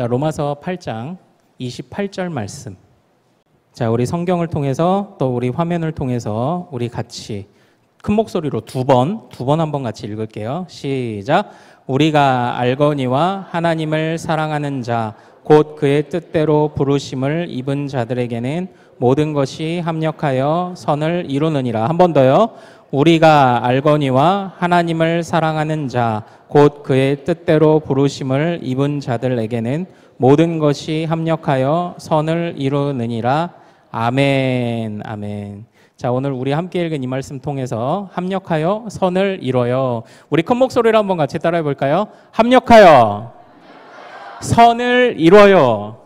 자, 로마서 8장 28절 말씀. 자, 우리 성경을 통해서 또 우리 화면을 통해서 우리 같이 큰 목소리로 두 번 한번 같이 읽을게요. 시작. 우리가 알거니와 하나님을 사랑하는 자 곧 그의 뜻대로 부르심을 입은 자들에게는 모든 것이 합력하여 선을 이루느니라. 한 번 더요. 우리가 알거니와 하나님을 사랑하는 자 곧 그의 뜻대로 부르심을 입은 자들에게는 모든 것이 합력하여 선을 이루느니라. 아멘. 아멘. 자, 오늘 우리 함께 읽은 이 말씀 통해서 합력하여 선을 이뤄요. 우리 큰 목소리로 한번 같이 따라해 볼까요? 합력하여 선을 이뤄요.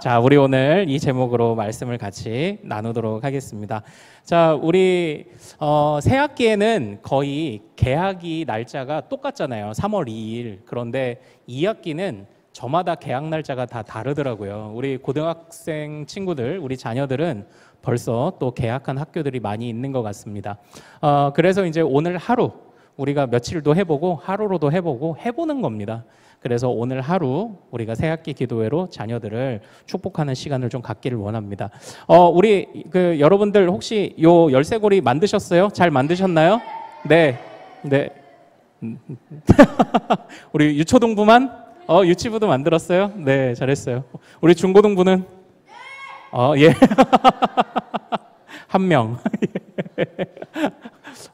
자, 우리 오늘 이 제목으로 말씀을 같이 나누도록 하겠습니다. 자, 우리 새 학기에는 거의 개학이 날짜가 똑같잖아요. 3월 2일. 그런데 2학기는 저마다 개학 날짜가 다 다르더라고요. 우리 고등학생 친구들, 우리 자녀들은 벌써 또 개학한 학교들이 많이 있는 것 같습니다. 그래서 이제 오늘 하루 우리가 며칠도 해보고 하루로도 해보고 해보는 겁니다. 그래서 오늘 하루 우리가 새학기 기도회로 자녀들을 축복하는 시간을 좀 갖기를 원합니다. 우리 여러분들 혹시 요 열쇠고리 만드셨어요? 잘 만드셨나요? 네, 네. 우리 유초등부만? 유치부도 만들었어요? 네, 잘했어요. 우리 중고등부는? 예. 한 명.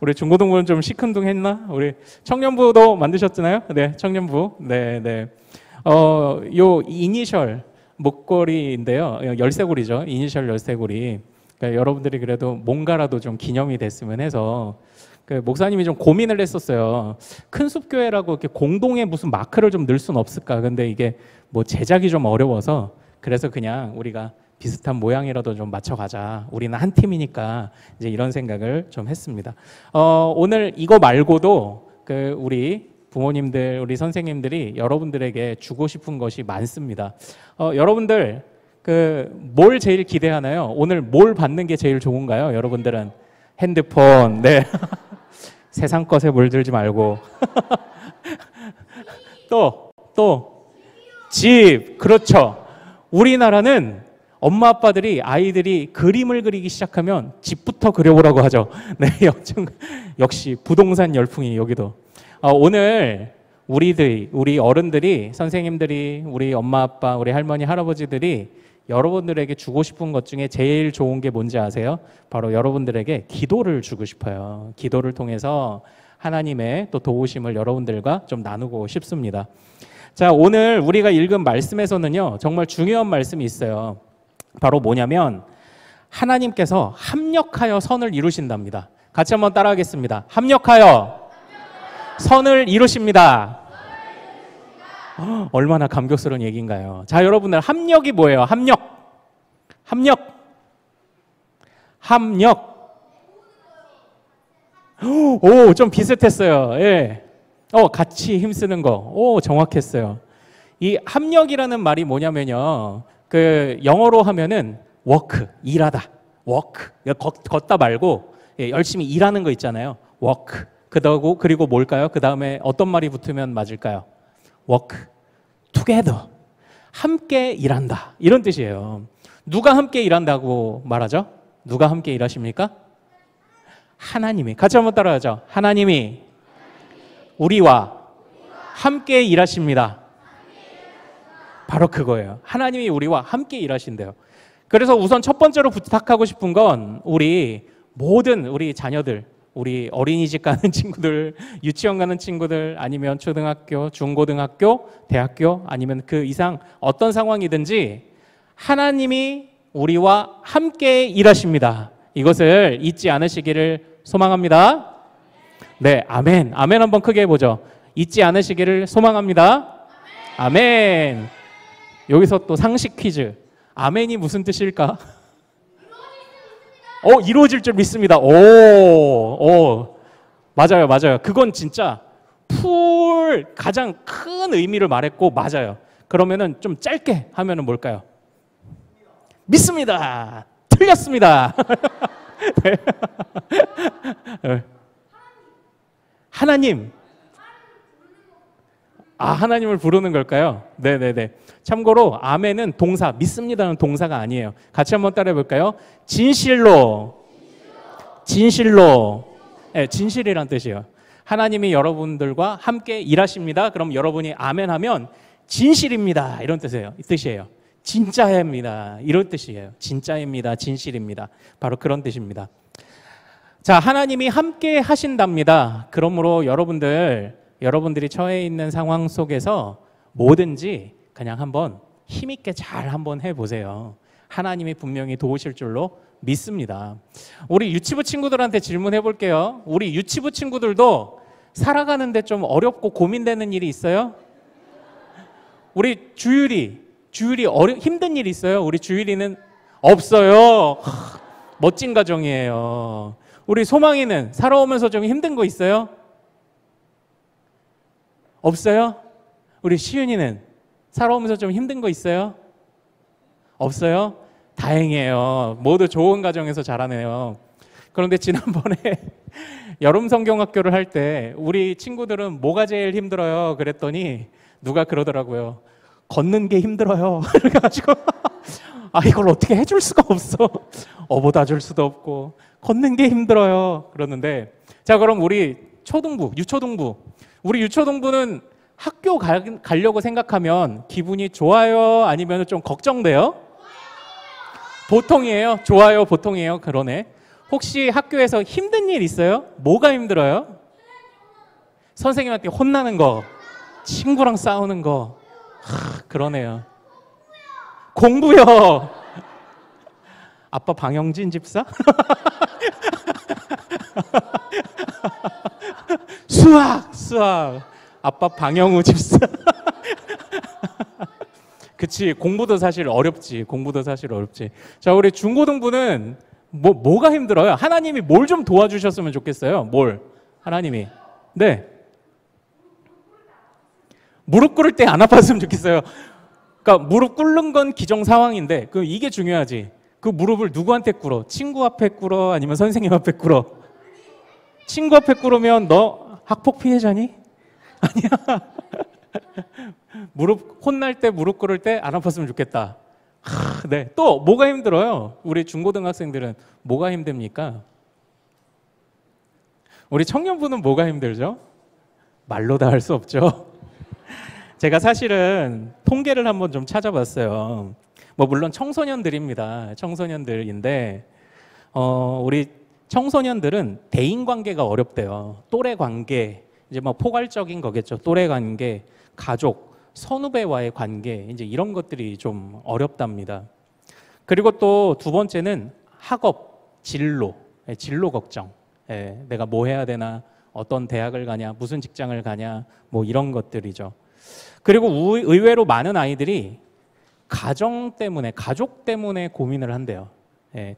우리 중고등부는 좀 시큰둥했나? 우리 청년부도 만드셨잖아요? 네, 청년부. 네, 네. 요 이니셜 목걸이인데요. 열쇠고리죠. 이니셜 열쇠고리. 그러니까 여러분들이 그래도 뭔가라도 좀 기념이 됐으면 해서 그 목사님이 좀 고민을 했었어요. 큰 숲교회라고 이렇게 공동에 무슨 마크를 좀 넣을 수는 없을까? 근데 이게 뭐 제작이 좀 어려워서 그래서 그냥 우리가 비슷한 모양이라도 좀 맞춰가자. 우리는 한 팀이니까 이제 이런 생각을 좀 했습니다. 오늘 이거 말고도 우리 부모님들, 우리 선생님들이 여러분들에게 주고 싶은 것이 많습니다. 여러분들 뭘 제일 기대하나요? 오늘 뭘 받는 게 제일 좋은가요? 여러분들은 핸드폰, 네. 세상 것에 물들지 말고 또 집, 그렇죠. 우리나라는 엄마 아빠들이 아이들이 그림을 그리기 시작하면 집부터 그려보라고 하죠. 네, 역시 부동산 열풍이 여기도. 오늘 우리 어른들이, 선생님들이, 우리 엄마 아빠, 우리 할머니 할아버지들이 여러분들에게 주고 싶은 것 중에 제일 좋은 게 뭔지 아세요? 바로 여러분들에게 기도를 주고 싶어요. 기도를 통해서 하나님의 또 도우심을 여러분들과 좀 나누고 싶습니다. 자, 오늘 우리가 읽은 말씀에서는요, 정말 중요한 말씀이 있어요. 바로 뭐냐면 하나님께서 합력하여 선을 이루신답니다. 같이 한번 따라하겠습니다. 합력하여 선을 이루십니다. 얼마나 감격스러운 얘기인가요? 자, 여러분들 합력이 뭐예요? 합력. 오, 좀 비슷했어요. 예. 같이 힘쓰는 거. 오, 정확했어요. 이 합력이라는 말이 뭐냐면요. 영어로 하면은 work, 일하다. work. 걷다 말고 열심히 일하는 거 있잖아요. work. 그리고 뭘까요? 그 다음에 어떤 말이 붙으면 맞을까요? work. together. 함께 일한다. 이런 뜻이에요. 누가 함께 일한다고 말하죠? 누가 함께 일하십니까? 하나님이. 같이 한번 따라하죠. 하나님이 우리와 함께 일하십니다. 바로 그거예요. 하나님이 우리와 함께 일하신대요. 그래서 우선 첫 번째로 부탁하고 싶은 건 모든 우리 자녀들, 우리 어린이집 가는 친구들, 유치원 가는 친구들, 아니면 초등학교, 중고등학교, 대학교, 아니면 그 이상 어떤 상황이든지 하나님이 우리와 함께 일하십니다. 이것을 잊지 않으시기를 소망합니다. 네, 아멘. 아멘 한번 크게 해보죠. 잊지 않으시기를 소망합니다. 아멘. 여기서 또 상식 퀴즈. 아멘이 무슨 뜻일까? 이루어질 줄 믿습니다. 맞아요. 그건 진짜 가장 큰 의미를 말했고 맞아요. 그러면은 좀 짧게 하면은 뭘까요? 믿습니다. 틀렸습니다. 하나님. 아, 하나님을 부르는 걸까요? 네네네. 참고로 아멘은 동사, 믿습니다는 동사가 아니에요. 같이 한번 따라해 볼까요? 진실로. 진실로. 네, 진실이란 뜻이에요. 하나님이 여러분들과 함께 일하십니다. 그럼 여러분이 아멘 하면 진실입니다. 이런 뜻이에요. 진짜입니다. 이런 뜻이에요. 진짜입니다. 진실입니다. 바로 그런 뜻입니다. 자, 하나님이 함께 하신답니다. 그러므로 여러분들이 처해 있는 상황 속에서 뭐든지 그냥 한번 힘있게 잘 한번 해보세요. 하나님이 분명히 도우실 줄로 믿습니다. 우리 유치부 친구들한테 질문해 볼게요. 우리 유치부 친구들도 살아가는데 좀 어렵고 고민되는 일이 있어요? 우리 주율이 힘든 일 있어요? 우리 주율이는 없어요. 멋진 가정이에요. 우리 소망이는 살아오면서 좀 힘든 거 있어요? 없어요? 우리 시윤이는 살아오면서 좀 힘든 거 있어요? 없어요? 다행이에요. 모두 좋은 가정에서 자라네요. 그런데 지난번에 여름 성경학교를 할 때 우리 친구들은 뭐가 제일 힘들어요? 그랬더니 누가 그러더라고요. 걷는 게 힘들어요. 그래가지고 아, 이걸 어떻게 해줄 수가 없어. 어보다 줄 수도 없고 걷는 게 힘들어요. 그러는데 자, 그럼 우리 유초등부 우리 유초등부는 학교 가려고 생각하면 기분이 좋아요? 아니면 좀 걱정돼요? 보통이에요? 좋아요? 보통이에요? 그러네. 혹시 학교에서 힘든 일 있어요? 뭐가 힘들어요? 선생님한테 혼나는 거, 친구랑 싸우는 거. 그러네요. 공부요. 아빠 방영진 집사? 수학. 아빠 방영우 집사. 그치, 공부도 사실 어렵지. 자, 우리 중고등부는 뭐가 힘들어요? 하나님이 뭘 좀 도와주셨으면 좋겠어요. 뭘? 하나님이. 네. 무릎 꿇을 때 안 아팠으면 좋겠어요. 그러니까 무릎 꿇는 건 기정 상황인데 그 이게 중요하지. 그 무릎을 누구한테 꿇어? 친구 앞에 꿇어? 아니면 선생님 앞에 꿇어? 친구 앞에 꿇으면 너 학폭 피해자니? 아니야. 혼날 때 무릎 꿇을 때 안 아팠으면 좋겠다. 네. 또 뭐가 힘들어요? 우리 중고등학생들은 뭐가 힘듭니까? 우리 청년부는 뭐가 힘들죠? 말로 다 할 수 없죠. 제가 사실은 통계를 한번 좀 찾아봤어요. 물론 청소년들입니다. 청소년들인데 우리 청소년들은 대인 관계가 어렵대요. 또래 관계, 이제 포괄적인 거겠죠. 또래 관계, 가족, 선후배와의 관계, 이제 이런 것들이 좀 어렵답니다. 그리고 또 두 번째는 학업, 진로 걱정. 내가 뭐 해야 되나, 어떤 대학을 가냐, 무슨 직장을 가냐, 이런 것들이죠. 그리고 의외로 많은 아이들이 가정 때문에, 가족 때문에 고민을 한대요.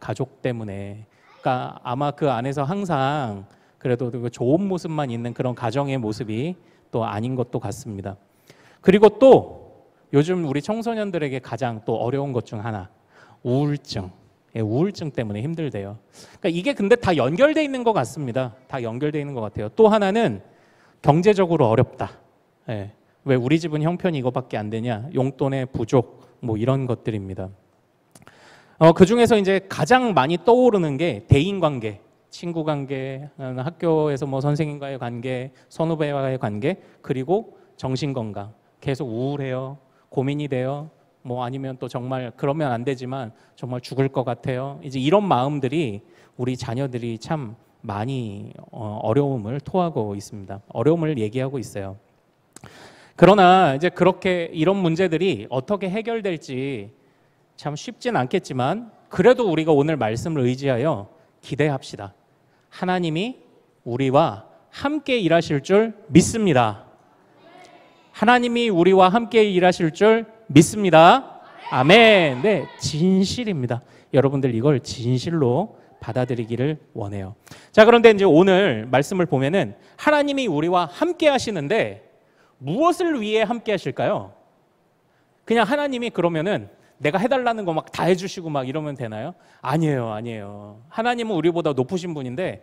가족 때문에. 그러니까 아마 그 안에서 항상 그래도 좋은 모습만 있는 그런 가정의 모습이 또 아닌 것도 같습니다. 그리고 또 요즘 우리 청소년들에게 가장 또 어려운 것 중 하나, 우울증. 우울증 때문에 힘들대요. 그러니까 이게 근데 다 연결돼 있는 것 같습니다. 다 연결돼 있는 것 같아요. 또 하나는 경제적으로 어렵다. 왜 우리 집은 형편이 이거밖에 안 되냐? 용돈의 부족, 이런 것들입니다. 그 중에서 이제 가장 많이 떠오르는 게 대인관계, 친구 관계, 학교에서 선생님과의 관계, 선후배와의 관계, 그리고 정신건강. 계속 우울해요. 고민이 돼요. 아니면 또 정말 그러면 안 되지만 정말 죽을 것 같아요. 이제 이런 마음들이 우리 자녀들이 참 많이 어려움을 토하고 있습니다. 어려움을 얘기하고 있어요. 그러나 이제 그렇게 이런 문제들이 어떻게 해결될지 참 쉽진 않겠지만 그래도 우리가 오늘 말씀을 의지하여 기대합시다. 하나님이 우리와 함께 일하실 줄 믿습니다. 하나님이 우리와 함께 일하실 줄 믿습니다. 아멘. 네, 진실입니다. 여러분들 이걸 진실로 받아들이기를 원해요. 자, 그런데 이제 오늘 말씀을 보면은 하나님이 우리와 함께 하시는데 무엇을 위해 함께 하실까요? 그냥 하나님이 그러면은 내가 해달라는 거 막 다 해주시고 막 이러면 되나요? 아니에요. 하나님은 우리보다 높으신 분인데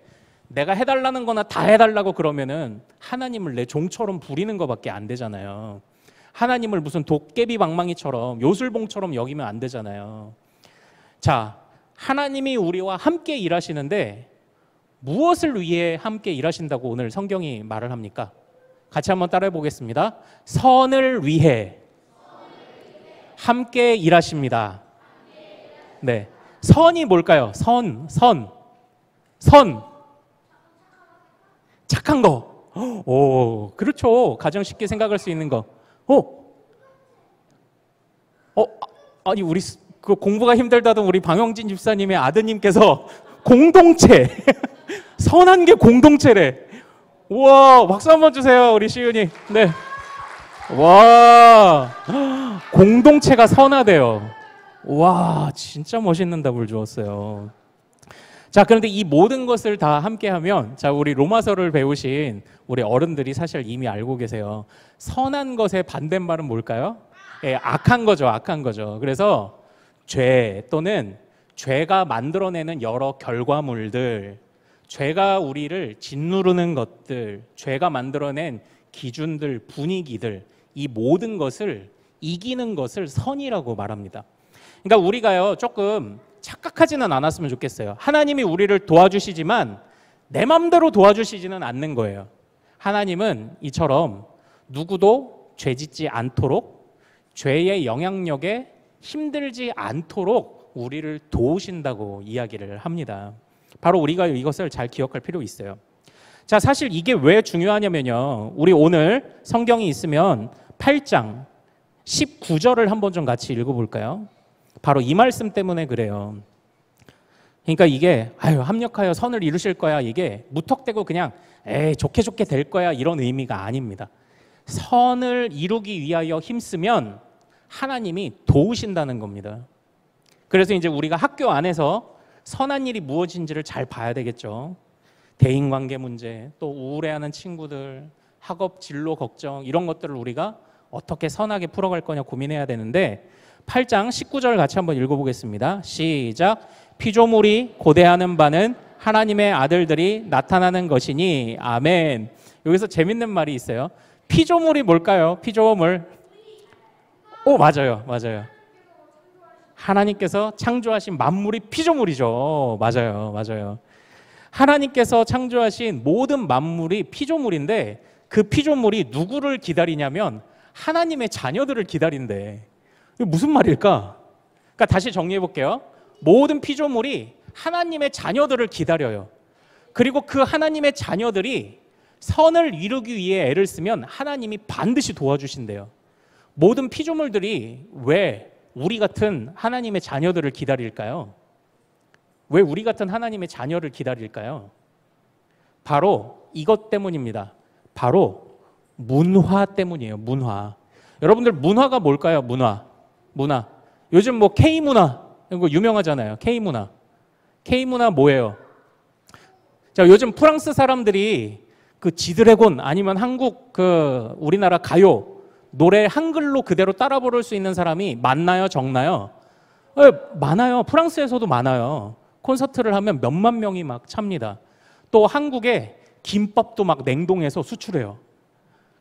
내가 해달라는 거나 다 해달라고 그러면은 하나님을 내 종처럼 부리는 것밖에 안 되잖아요. 하나님을 무슨 도깨비 방망이처럼 요술봉처럼 여기면 안 되잖아요. 자, 하나님이 우리와 함께 일하시는데 무엇을 위해 함께 일하신다고 오늘 성경이 말을 합니까? 같이 한번 따라해 보겠습니다. 선을 위해 함께 일하십니다. 네, 선이 뭘까요? 선. 착한 거. 오, 그렇죠. 가장 쉽게 생각할 수 있는 거. 아니 우리 그 공부가 힘들다던 우리 방영진 집사님의 아드님께서 공동체, 선한 게 공동체래. 우와, 박수 한번 주세요, 우리 시윤이. 네. 와, 공동체가 선하대요. 와, 진짜 멋있는 답을 주었어요. 자, 그런데 이 모든 것을 다 함께하면, 자, 우리 로마서를 배우신 우리 어른들이 사실 이미 알고 계세요. 선한 것의 반대말은 뭘까요? 예, 악한 거죠, 악한 거죠. 그래서 죄 또는 죄가 만들어내는 여러 결과물들, 죄가 우리를 짓누르는 것들, 죄가 만들어낸 기준들, 분위기들, 이 모든 것을 이기는 것을 선이라고 말합니다. 그러니까 우리가요, 조금 착각하지는 않았으면 좋겠어요. 하나님이 우리를 도와주시지만 내 맘대로 도와주시지는 않는 거예요. 하나님은 이처럼 누구도 죄 짓지 않도록, 죄의 영향력에 힘들지 않도록 우리를 도우신다고 이야기를 합니다. 바로 우리가 이것을 잘 기억할 필요 있어요. 자, 사실 이게 왜 중요하냐면요, 우리 오늘 성경이 있으면 8장 19절을 한번 좀 같이 읽어볼까요? 바로 이 말씀 때문에 그래요. 그러니까 이게 합력하여 선을 이루실 거야, 이게 무턱대고 그냥 좋게 될 거야 이런 의미가 아닙니다. 선을 이루기 위하여 힘쓰면 하나님이 도우신다는 겁니다. 그래서 이제 우리가 학교 안에서 선한 일이 무엇인지를 잘 봐야 되겠죠. 대인관계 문제, 또 우울해하는 친구들, 학업 진로 걱정, 이런 것들을 우리가 어떻게 선하게 풀어갈 거냐 고민해야 되는데, 8장 19절 같이 한번 읽어보겠습니다. 시작. 피조물이 고대하는 바는 하나님의 아들들이 나타나는 것이니 아멘. 여기서 재밌는 말이 있어요. 피조물이 뭘까요? 피조물. 오, 맞아요. 하나님께서 창조하신 만물이 피조물이죠. 맞아요. 하나님께서 창조하신 모든 만물이 피조물인데, 그 피조물이 누구를 기다리냐면 하나님의 자녀들을 기다린대. 이게 무슨 말일까? 그러니까 다시 정리해 볼게요. 모든 피조물이 하나님의 자녀들을 기다려요. 그리고 그 하나님의 자녀들이 선을 이루기 위해 애를 쓰면 하나님이 반드시 도와주신대요. 모든 피조물들이 왜 우리 같은 하나님의 자녀들을 기다릴까요? 왜 우리 같은 하나님의 자녀를 기다릴까요? 바로 이것 때문입니다. 바로 문화 때문이에요. 문화. 여러분들, 문화가 뭘까요? 문화. 요즘 뭐 K문화 이거 유명하잖아요. K문화 뭐예요? 자, 요즘 프랑스 사람들이 그 지드래곤 아니면 한국 그 우리나라 가요 노래 한글로 그대로 따라 부를 수 있는 사람이 많나요? 적나요? 많아요. 프랑스에서도 많아요. 콘서트를 하면 몇만 명이 막 찹니다. 또 한국에 김밥도 막 냉동해서 수출해요.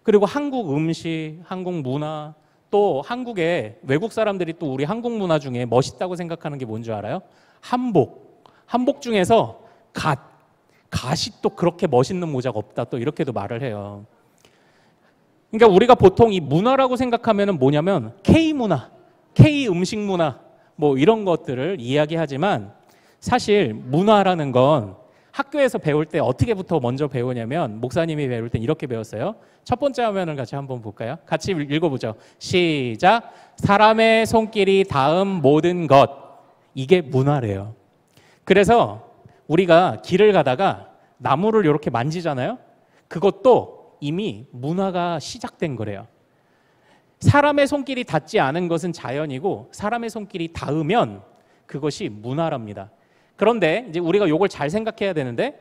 그리고 한국 음식, 한국 문화, 또 한국에 외국 사람들이 또 우리 한국 문화 중에 멋있다고 생각하는 게 뭔지 알아요? 한복 중에서 갓이 또 그렇게 멋있는 모자가 없다, 또 이렇게도 말을 해요. 그러니까 우리가 보통 이 문화라고 생각하면 뭐냐면 K문화, K음식 문화 뭐 이런 것들을 이야기하지만, 사실 문화라는 건 학교에서 배울 때 어떻게부터 먼저 배우냐면, 목사님이 배울 땐 이렇게 배웠어요. 첫 번째 화면을 같이 한번 볼까요? 같이 읽어보죠. 시작. 사람의 손길이 닿은 모든 것, 이게 문화래요. 그래서 우리가 길을 가다가 나무를 이렇게 만지잖아요. 그것도 이미 문화가 시작된 거래요. 사람의 손길이 닿지 않은 것은 자연이고, 사람의 손길이 닿으면 그것이 문화랍니다. 그런데 이제 우리가 이걸 잘 생각해야 되는데,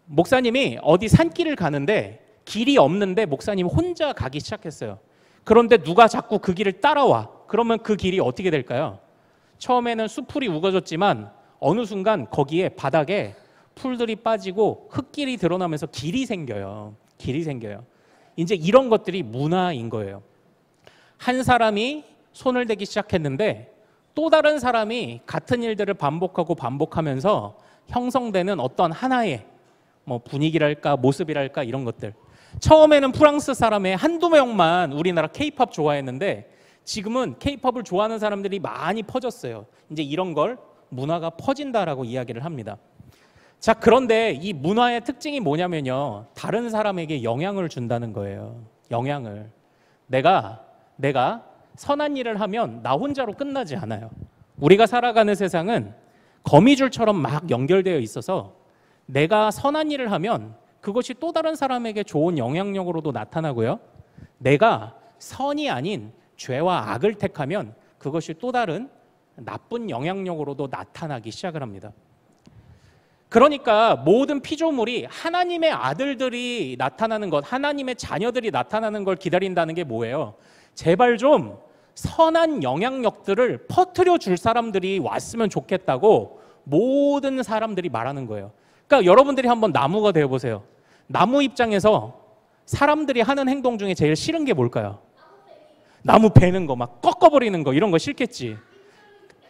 목사님이 어디 산길을 가는데 길이 없는데 목사님 혼자 가기 시작했어요. 그런데 누가 자꾸 그 길을 따라와. 그러면 그 길이 어떻게 될까요? 처음에는 수풀이 우거졌지만 어느 순간 거기에 바닥에 풀들이 빠지고 흙길이 드러나면서 길이 생겨요. 길이 생겨요. 이제 이런 것들이 문화인 거예요. 한 사람이 손을 대기 시작했는데 또 다른 사람이 같은 일들을 반복하면서 형성되는 어떤 하나의 뭐 분위기랄까 모습이랄까 이런 것들. 처음에는 프랑스 사람의 한두 명만 우리나라 케이팝 좋아했는데 지금은 케이팝을 좋아하는 사람들이 많이 퍼졌어요. 이제 이런 걸 문화가 퍼진다라고 이야기를 합니다. 자, 그런데 이 문화의 특징이 뭐냐면요. 다른 사람에게 영향을 준다는 거예요. 영향을. 내가 선한 일을 하면 나 혼자로 끝나지 않아요. 우리가 살아가는 세상은 거미줄처럼 막 연결되어 있어서 내가 선한 일을 하면 그것이 또 다른 사람에게 좋은 영향력으로도 나타나고요. 내가 선이 아닌 죄와 악을 택하면 그것이 또 다른 나쁜 영향력으로도 나타나기 시작을 합니다. 그러니까 모든 피조물이 하나님의 아들들이 나타나는 것, 하나님의 자녀들이 나타나는 걸 기다린다는 게 뭐예요? 제발 좀 선한 영향력들을 퍼뜨려 줄 사람들이 왔으면 좋겠다고 모든 사람들이 말하는 거예요. 그러니까 여러분들이 한번 나무가 되어보세요. 나무 입장에서 사람들이 하는 행동 중에 제일 싫은 게 뭘까요? 나무 베는 거, 막 꺾어버리는 거, 이런 거 싫겠지.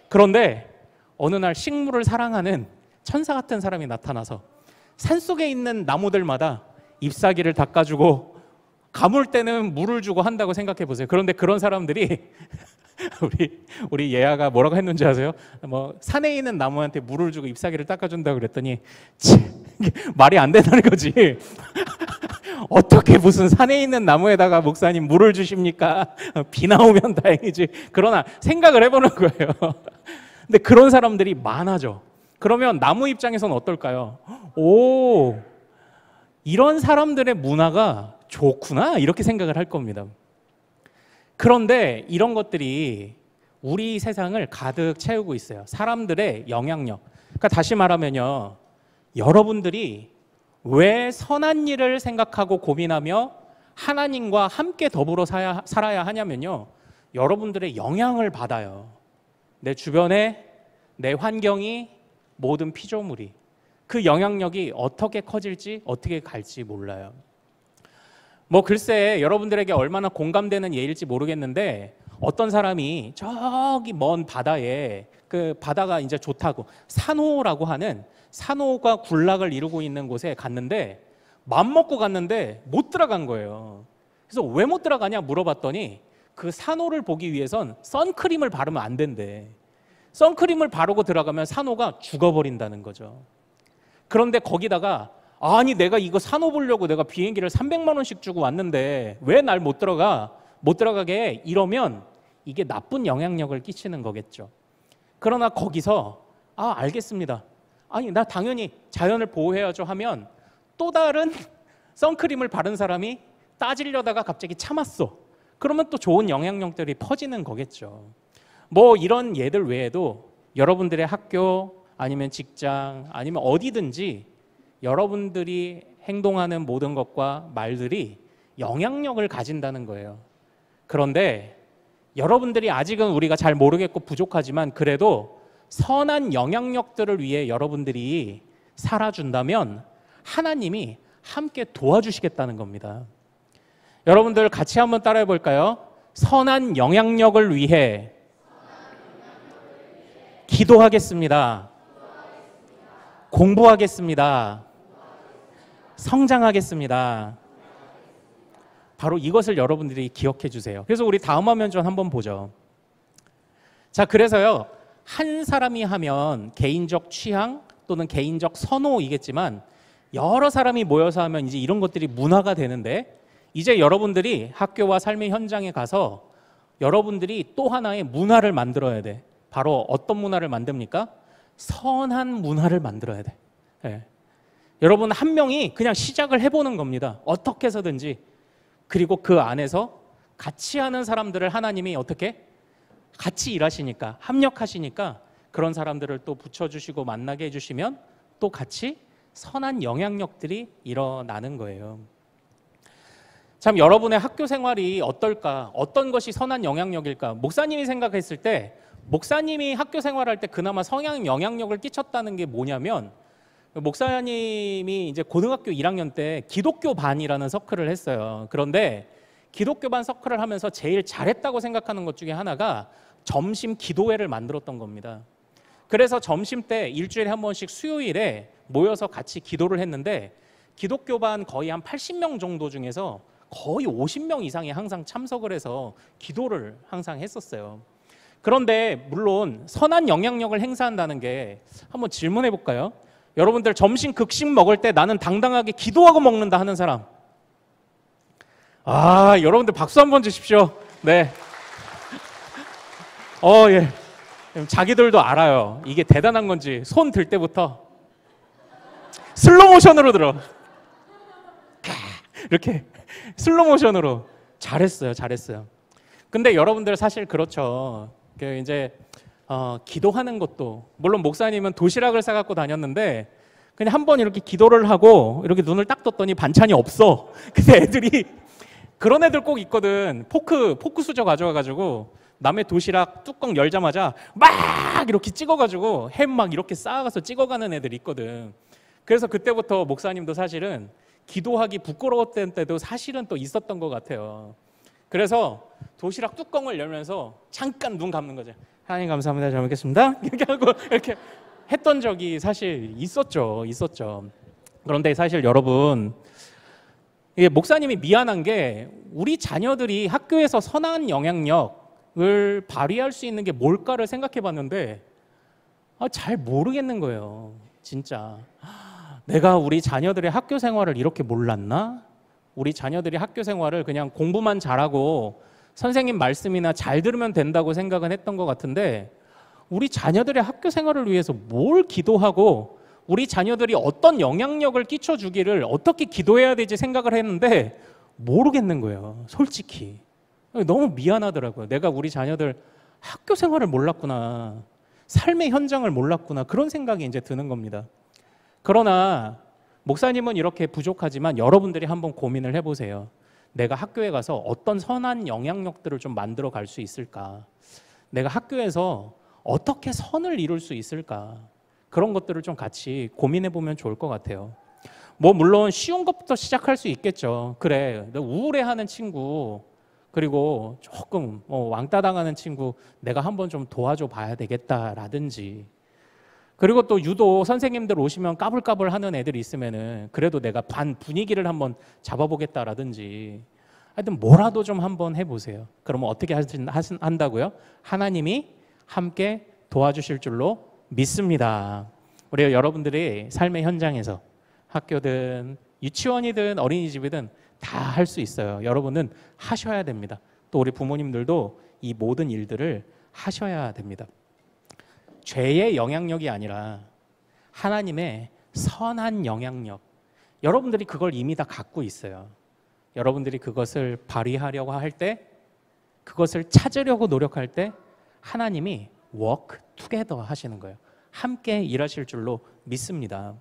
그런데 어느 날 식물을 사랑하는 천사 같은 사람이 나타나서 산속에 있는 나무들마다 잎사귀를 닦아주고 가물 때는 물을 주고 한다고 생각해 보세요. 그런데 그런 사람들이 우리 예아가 뭐라고 했는지 아세요? 뭐 산에 있는 나무한테 물을 주고 잎사귀를 닦아준다고 그랬더니 말이 안 된다는 거지. 어떻게 무슨 산에 있는 나무에다가 목사님 물을 주십니까? 비 나오면 다행이지. 그러나 생각을 해보는 거예요. 근데 그런 사람들이 많아져. 그러면 나무 입장에서는 어떨까요? 오, 이런 사람들의 문화가 좋구나, 이렇게 생각을 할 겁니다. 그런데 이런 것들이 우리 세상을 가득 채우고 있어요. 사람들의 영향력. 그러니까 다시 말하면요, 여러분들이 왜 선한 일을 생각하고 고민하며 하나님과 함께 더불어 살아야 하냐면요, 여러분들의 영향을 받아요. 내 주변에, 내 환경이, 모든 피조물이. 그 영향력이 어떻게 커질지, 어떻게 갈지 몰라요. 뭐 글쎄 여러분들에게 얼마나 공감되는 예일지 모르겠는데, 어떤 사람이 저기 먼 바다에, 그 바다가 이제 좋다고 산호라고 하는, 산호가 군락을 이루고 있는 곳에 갔는데 맘먹고 갔는데 못 들어간 거예요. 그래서 왜 못 들어가냐 물어봤더니 그 산호를 보기 위해선 선크림을 바르면 안 된대. 선크림을 바르고 들어가면 산호가 죽어버린다는 거죠. 그런데 거기다가 아니 내가 이거 산호 보려고 내가 비행기를 300만 원씩 주고 왔는데 왜 날 못 들어가게 해? 이러면 이게 나쁜 영향력을 끼치는 거겠죠. 그러나 거기서 알겠습니다. 아니 나 당연히 자연을 보호해야죠 하면 또 다른 선크림을 바른 사람이 따지려다가 갑자기 참았어. 그러면 또 좋은 영향력들이 퍼지는 거겠죠. 뭐 이런 예들 외에도 여러분들의 학교 아니면 직장 아니면 어디든지 여러분들이 행동하는 모든 것과 말들이 영향력을 가진다는 거예요. 그런데 여러분들이 아직은 우리가 잘 모르겠고 부족하지만 그래도 선한 영향력들을 위해 여러분들이 살아준다면 하나님이 함께 도와주시겠다는 겁니다. 여러분들 같이 한번 따라해 볼까요? 선한 영향력을 위해 기도하겠습니다. 공부하겠습니다. 성장하겠습니다. 바로 이것을 여러분들이 기억해 주세요. 그래서 우리 다음 화면 좀 한번 보죠. 자, 그래서요, 한 사람이 하면 개인적 취향 또는 개인적 선호이겠지만 여러 사람이 모여서 하면 이제 이런 것들이 문화가 되는데, 이제 여러분들이 학교와 삶의 현장에 가서 여러분들이 또 하나의 문화를 만들어야 돼. 바로 어떤 문화를 만듭니까? 선한 문화를 만들어야 돼. 네. 여러분 한 명이 그냥 시작을 해보는 겁니다. 어떻게 해서든지. 그리고 그 안에서 같이 하는 사람들을 하나님이 어떻게? 같이 일하시니까, 합력하시니까 그런 사람들을 또 붙여주시고 만나게 해주시면 또 같이 선한 영향력들이 일어나는 거예요. 참 여러분의 학교 생활이 어떨까? 어떤 것이 선한 영향력일까? 목사님이 생각했을 때 목사님이 학교 생활할 때 그나마 성향 영향력을 끼쳤다는 게 뭐냐면 목사님이 이제 고등학교 1학년 때 기독교 반이라는 서클을 했어요. 그런데 기독교 반 서클을 하면서 제일 잘했다고 생각하는 것 중에 하나가 점심 기도회를 만들었던 겁니다. 그래서 점심 때 일주일에 한 번씩 수요일에 모여서 같이 기도를 했는데 기독교 반 거의 한 80명 정도 중에서 거의 50명 이상이 항상 참석을 해서 기도를 항상 했었어요. 그런데 물론 선한 영향력을 행사한다는 게 한번 질문해 볼까요? 여러분들 점심 급식 먹을 때 나는 당당하게 기도하고 먹는다 하는 사람. 여러분들 박수 한번 주십시오. 네. 예. 자기들도 알아요. 이게 대단한 건지 손 들 때부터 슬로우 모션으로 들어. 이렇게 슬로우 모션으로 잘했어요. 근데 여러분들 사실 그렇죠. 이제 기도하는 것도 물론 목사님은 도시락을 싸갖고 다녔는데 그냥 한번 이렇게 기도를 하고 이렇게 눈을 딱 떴더니 반찬이 없어. 근데 애들이 그런 애들 꼭 있거든. 포크 수저 가져와가지고 남의 도시락 뚜껑 열자마자 막 이렇게 찍어가지고 햄 막 이렇게 쌓아가서 찍어가는 애들 있거든. 그래서 그때부터 목사님도 사실은 기도하기 부끄러웠던 때도 사실은 또 있었던 것 같아요. 그래서 도시락 뚜껑을 열면서 잠깐 눈 감는 거죠. 하나님 감사합니다. 잘 먹겠습니다. 이렇게 하고 이렇게 했던 적이 사실 있었죠. 그런데 사실 여러분, 이게 목사님이 미안한 게 우리 자녀들이 학교에서 선한 영향력을 발휘할 수 있는 게 뭘까를 생각해 봤는데 잘 모르겠는 거예요. 진짜. 내가 우리 자녀들의 학교 생활을 이렇게 몰랐나? 우리 자녀들이 학교 생활을 그냥 공부만 잘하고 선생님 말씀이나 잘 들으면 된다고 생각은 했던 것 같은데 우리 자녀들의 학교 생활을 위해서 뭘 기도하고 우리 자녀들이 어떤 영향력을 끼쳐주기를 어떻게 기도해야 되지 생각을 했는데 모르겠는 거예요. 솔직히. 너무 미안하더라고요. 내가 우리 자녀들 학교 생활을 몰랐구나. 삶의 현장을 몰랐구나. 그런 생각이 이제 드는 겁니다. 그러나 목사님은 이렇게 부족하지만 여러분들이 한번 고민을 해보세요. 내가 학교에 가서 어떤 선한 영향력들을 좀 만들어 갈 수 있을까? 내가 학교에서 어떻게 선을 이룰 수 있을까? 그런 것들을 좀 같이 고민해 보면 좋을 것 같아요. 물론 쉬운 것부터 시작할 수 있겠죠. 그래, 우울해하는 친구, 그리고 조금 왕따 당하는 친구 내가 한번 좀 도와줘 봐야 되겠다라든지, 그리고 또 유독 선생님들 오시면 까불까불 하는 애들이 있으면은 그래도 내가 반 분위기를 한번 잡아보겠다라든지, 하여튼 뭐라도 좀 한번 해보세요. 그러면 어떻게 한다고요? 하나님이 함께 도와주실 줄로 믿습니다. 우리 여러분들이 삶의 현장에서 학교든 유치원이든 어린이집이든 다 할 수 있어요. 여러분은 하셔야 됩니다. 또 우리 부모님들도 이 모든 일들을 하셔야 됩니다. 죄의 영향력이 아니라 하나님의 선한 영향력, 여러분들이 그걸 이미 다 갖고 있어요. 여러분들이 그것을 발휘하려고 할 때, 그것을 찾으려고 노력할 때 하나님이 work together 하시는 거예요. 함께 일하실 줄로 믿습니다.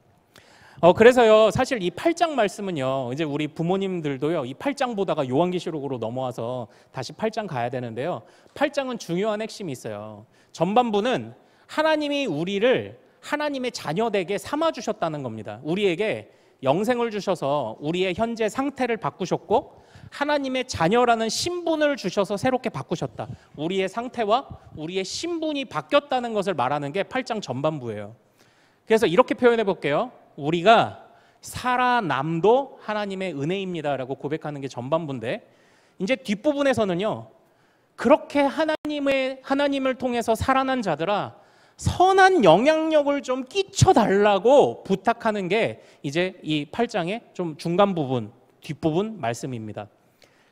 그래서요, 사실 이 8장 말씀은요, 이제 우리 부모님들도요, 이 8장 보다가 요한계시록으로 넘어와서 다시 8장 가야 되는데요, 8장은 중요한 핵심이 있어요. 전반부는 하나님이 우리를 하나님의 자녀되게 삼아주셨다는 겁니다. 우리에게 영생을 주셔서 우리의 현재 상태를 바꾸셨고 하나님의 자녀라는 신분을 주셔서 새롭게 바꾸셨다. 우리의 상태와 우리의 신분이 바뀌었다는 것을 말하는 게 8장 전반부예요. 그래서 이렇게 표현해 볼게요. 우리가 살아남도 하나님의 은혜입니다라고 고백하는 게 전반부인데, 이제 뒷부분에서는요, 그렇게 하나님을 통해서 살아난 자들아 선한 영향력을 좀 끼쳐달라고 부탁하는 게 이제 이 8장의 좀 중간 부분, 뒷부분 말씀입니다.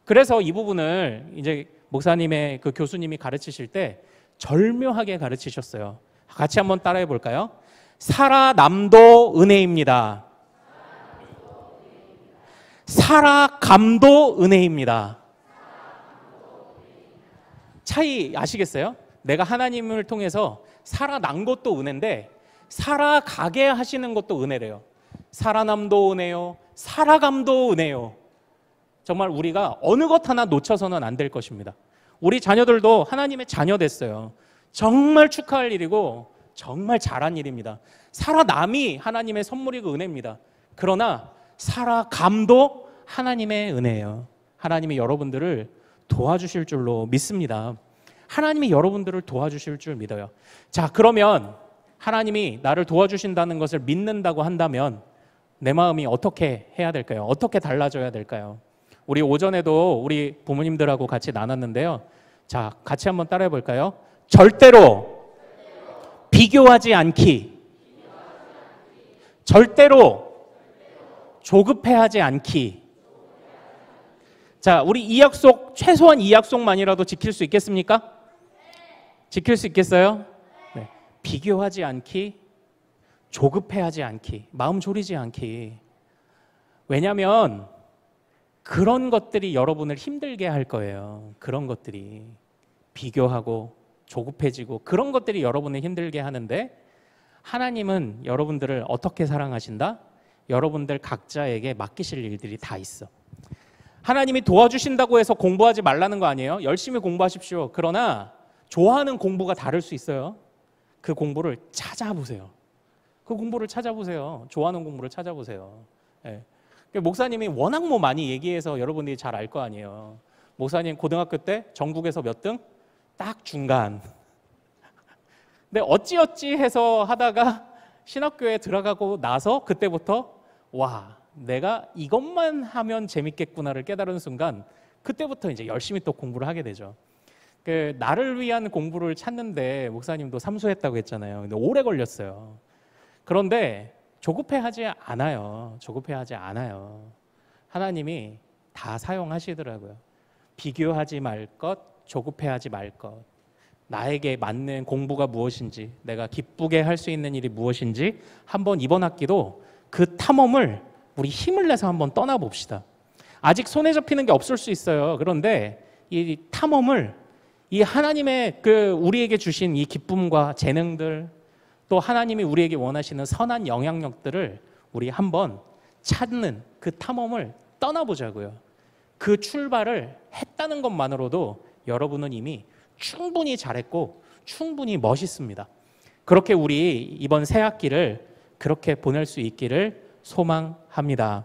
그래서 이 부분을 이제 목사님의 그 교수님이 가르치실 때 절묘하게 가르치셨어요. 같이 한번 따라해 볼까요? 살아남도 은혜입니다. 살아감도 은혜입니다. 차이 아시겠어요? 내가 하나님을 통해서 살아난 것도 은혜인데 살아가게 하시는 것도 은혜래요. 살아남도 은혜요, 살아감도 은혜요. 정말 우리가 어느 것 하나 놓쳐서는 안 될 것입니다. 우리 자녀들도 하나님의 자녀 됐어요. 정말 축하할 일이고 정말 잘한 일입니다. 살아남이 하나님의 선물이고 은혜입니다. 그러나 살아감도 하나님의 은혜예요. 하나님이 여러분들을 도와주실 줄로 믿습니다. 하나님이 여러분들을 도와주실 줄 믿어요. 자, 그러면 하나님이 나를 도와주신다는 것을 믿는다고 한다면 내 마음이 어떻게 해야 될까요? 어떻게 달라져야 될까요? 우리 오전에도 우리 부모님들하고 같이 나눴는데요. 자, 같이 한번 따라해 볼까요? 절대로 비교하지 않기. 절대로 조급해하지 않기. 자, 우리 이 약속, 최소한 이 약속만이라도 지킬 수 있겠습니까? 지킬 수 있겠어요? 네. 비교하지 않기, 조급해하지 않기, 마음 졸이지 않기. 왜냐하면 그런 것들이 여러분을 힘들게 할 거예요. 그런 것들이 비교하고 조급해지고 그런 것들이 여러분을 힘들게 하는데 하나님은 여러분들을 어떻게 사랑하신다? 여러분들 각자에게 맡기실 일들이 다 있어. 하나님이 도와주신다고 해서 공부하지 말라는 거 아니에요. 열심히 공부하십시오. 그러나 좋아하는 공부가 다를 수 있어요. 그 공부를 찾아보세요. 그 공부를 찾아보세요. 좋아하는 공부를 찾아보세요. 네. 목사님이 워낙 뭐 많이 얘기해서 여러분들이 잘 알 거 아니에요. 목사님 고등학교 때 전국에서 몇 등? 딱 중간. 근데 어찌어찌 해서 하다가 신학교에 들어가고 나서 그때부터 와, 내가 이것만 하면 재밌겠구나를 깨달은 순간 그때부터 이제 열심히 또 공부를 하게 되죠. 그 나를 위한 공부를 찾는데 목사님도 삼수했다고 했잖아요. 근데 오래 걸렸어요. 그런데 조급해하지 않아요. 조급해하지 않아요. 하나님이 다 사용하시더라고요. 비교하지 말 것, 조급해하지 말 것. 나에게 맞는 공부가 무엇인지, 내가 기쁘게 할 수 있는 일이 무엇인지 한번 이번 학기도 그 탐험을 우리 힘을 내서 한번 떠나봅시다. 아직 손에 잡히는 게 없을 수 있어요. 그런데 이 탐험을 이 하나님의 그 우리에게 주신 이 기쁨과 재능들 또 하나님이 우리에게 원하시는 선한 영향력들을 우리 한번 찾는 그 탐험을 떠나보자고요. 그 출발을 했다는 것만으로도 여러분은 이미 충분히 잘했고 충분히 멋있습니다. 그렇게 우리 이번 새 학기를 그렇게 보낼 수 있기를 소망합니다.